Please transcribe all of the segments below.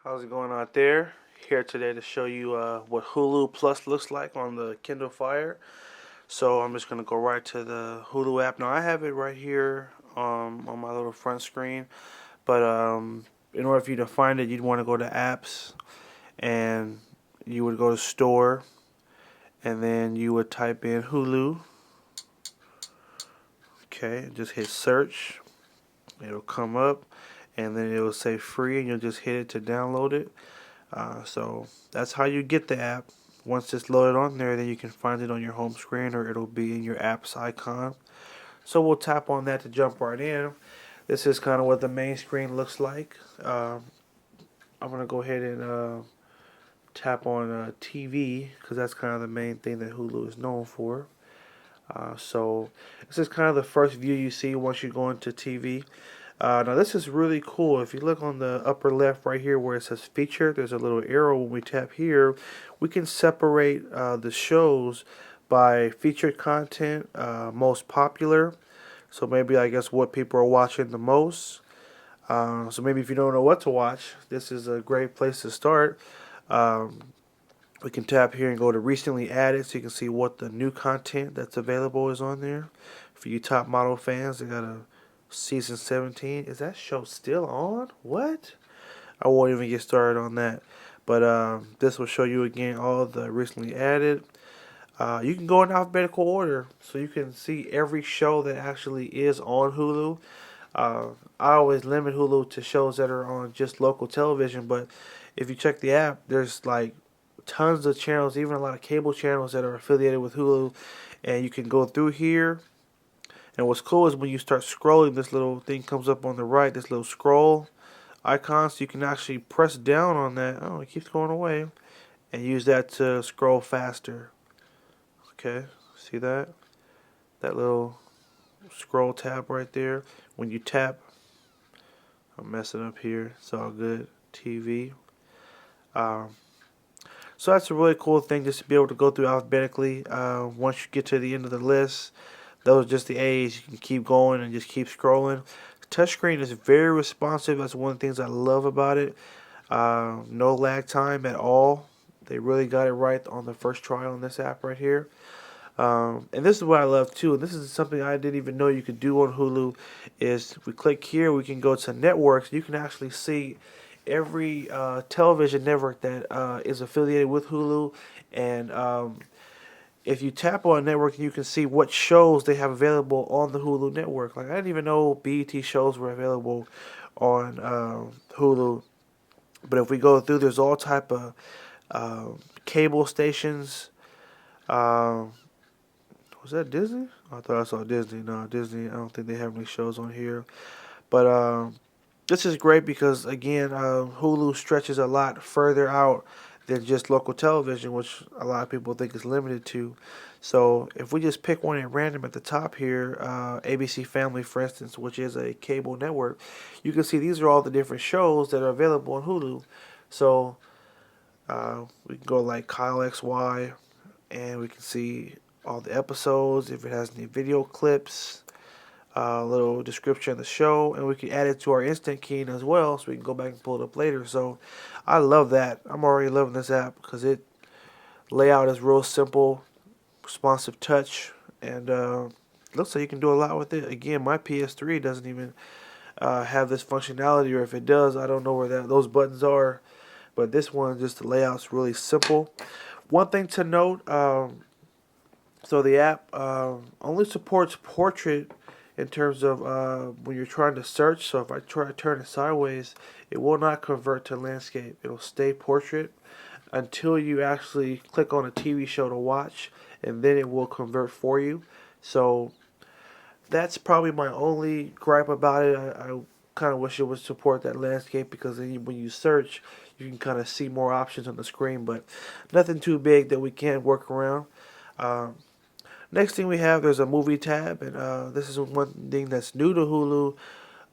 How's it going out there? Here today to show you what Hulu Plus looks like on the Kindle Fire. So I'm just gonna go right to the Hulu app. Now I have it right here on my little front screen, but in order for you to find it, you'd want to go to apps, and you would go to store, and then you would type in Hulu. Okay, just hit search. It'll come up, and then it will say free, and you'll just hit it to download it. So that's how you get the app. Once it's loaded on there, then you can find it on your home screen or it'll be in your apps icon. So we'll tap on that to jump right in. This is kind of what the main screen looks like. I'm going to go ahead and tap on TV because that's kind of the main thing that Hulu is known for. So this is kind of the first view you see once you go into TV. Now this is really cool. If you look on the upper left right here where it says feature, there's a little arrow. When we tap here, we can separate the shows by featured content, most popular. So maybe I guess what people are watching the most. So maybe if you don't know what to watch, this is a great place to start. We can tap here and go to recently added so you can see what the new content that's available is on there. For you top model fans, they got a season 17. Is that show still on? What? I won't even get started on that. But this will show you again all the recently added. You can go in alphabetical order so you can see every show that actually is on Hulu. I always limit Hulu to shows that are on just local television, but if you check the app, there's like tons of channels, even a lot of cable channels that are affiliated with Hulu, and you can go through here. And what's cool is when you start scrolling, this little thing comes up on the right, this little scroll icon, so you can actually press down on that. Oh, it keeps going away, and use that to scroll faster. Okay, see that? That little scroll tab right there. When you tap, I'm messing up here. It's all good. TV. Um, So that's a really cool thing just to be able to go through alphabetically. Once you get to the end of the list, those are just the A's. You can keep going and just keep scrolling. Touchscreen is very responsive. That's one of the things I love about it. No lag time at all. They really got it right on the first try on this app right here. And this is what I love too. And this is something I didn't even know you could do on Hulu. Is if we click here, we can go to networks. You can actually see every television network that is affiliated with Hulu, and if you tap on a network, you can see what shows they have available on the Hulu network. Like I didn't even know BET shows were available on Hulu, but if we go through, there's all type of cable stations. Um, was that Disney? I thought I saw Disney. No, Disney. I don't think they have any shows on here, but this is great because again, Hulu stretches a lot further out than just local television, which a lot of people think is limited to. So if we just pick one at random at the top here, ABC Family, for instance, which is a cable network, you can see these are all the different shows that are available on Hulu. So we can go like Kyle XY, and we can see all the episodes, if it has any video clips, a little description of the show, and we can add it to our instant keying as well, so we can go back and pull it up later. So I love that. I'm already loving this app because it layout is real simple, responsive touch, and looks like you can do a lot with it. Again, my PS3 doesn't even have this functionality, or if it does, I don't know where those buttons are. But this one, just the layout's really simple. One thing to note, so the app only supports portrait in terms of when you're trying to search. So if I try to turn it sideways, it will not convert to landscape. It'll stay portrait until you actually click on a TV show to watch, and then it will convert for you. So that's probably my only gripe about it. I kind of wish it would support that landscape because then when you search, you can kind of see more options on the screen, but nothing too big that we can't work around. Um, Next thing we have, there's a movie tab, and this is one thing that's new to Hulu,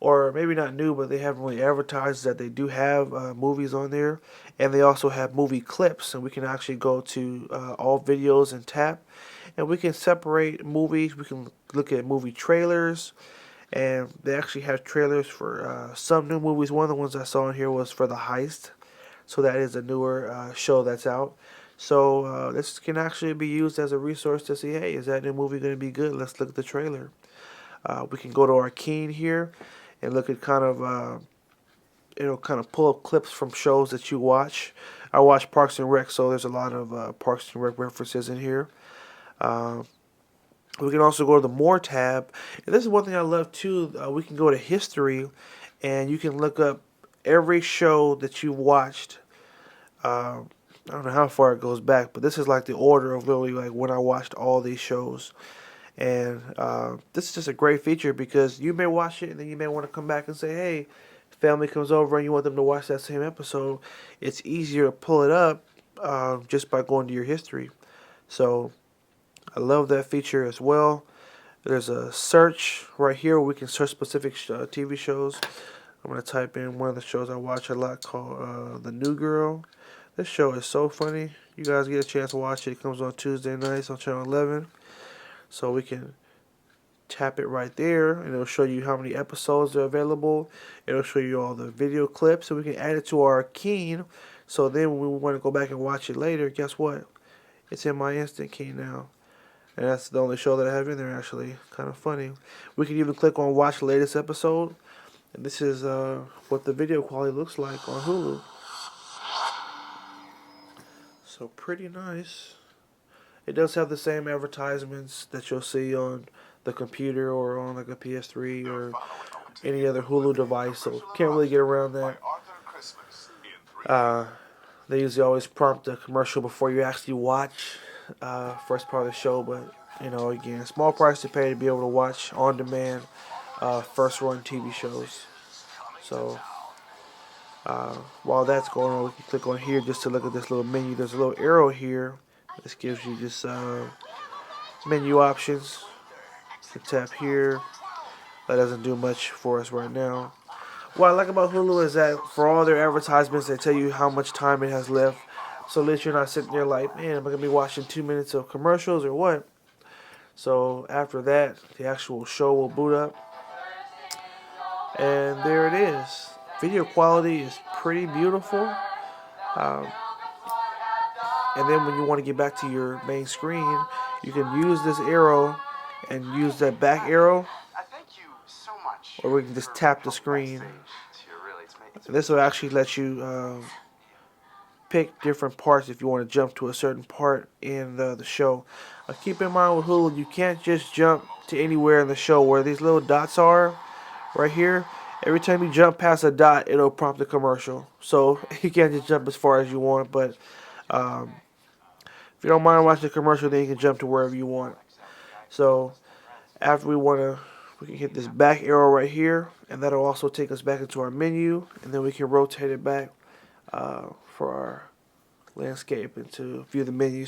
or maybe not new, but they haven't really advertised that they do have movies on there, and they also have movie clips, and we can actually go to all videos and tap, and we can separate movies. We can look at movie trailers, and they actually have trailers for some new movies. One of the ones I saw in here was for The Heist. So that is a newer show that's out. So this can actually be used as a resource to see, hey, is that new movie going to be good? Let's look at the trailer. We can go to our Keen here and look at kind of, it'll kind of pull up clips from shows that you watch. I watch Parks and Rec, so there's a lot of Parks and Rec references in here. We can also go to the More tab. And this is one thing I love too. We can go to history and you can look up every show that you watched. I don't know how far it goes back, but this is like the order of literally like when I watched all these shows. And this is just a great feature because you may watch it and then you may want to come back and say, hey, family comes over and you want them to watch that same episode. It's easier to pull it up just by going to your history. So I love that feature as well. There's a search right here where we can search specific TV shows. I'm going to type in one of the shows I watch a lot called The New Girl. This show is so funny. You guys get a chance to watch it. It comes on Tuesday nights on Channel 11. So we can tap it right there and it'll show you how many episodes are available. It'll show you all the video clips and we can add it to our Keen. So then when we want to go back and watch it later, guess what? It's in my Instant Keen now. And that's the only show that I have in there, actually. Kind of funny. We can even click on watch latest episode. And this is what the video quality looks like on Hulu. So pretty nice. It does have the same advertisements that you'll see on the computer or on like a PS3 or any other Hulu device. So can't really get around that. They usually always prompt a commercial before you actually watch first part of the show, but you know, again, small price to pay to be able to watch on demand first run TV shows. So while that's going on, we can click on here just to look at this little menu. There's a little arrow here. This gives you just menu options. You tap here. That doesn't do much for us right now. What I like about Hulu is that for all their advertisements, they tell you how much time it has left. So at least you're not sitting there like, man, am I going to be watching 2 minutes of commercials or what? So after that, the actual show will boot up. And there it is. Video quality is pretty beautiful. And then when you want to get back to your main screen, you can use this arrow and use that back arrow. Or we can just tap the screen. And this will actually let you pick different parts if you want to jump to a certain part in the show. Keep in mind with Hulu, you can't just jump to anywhere in the show where these little dots are right here. Every time you jump past a dot, it'll prompt a commercial. So you can't just jump as far as you want, but if you don't mind watching a commercial, then you can jump to wherever you want. So after we can hit this back arrow right here, and that'll also take us back into our menu, and then we can rotate it back for our landscape and to view the menu.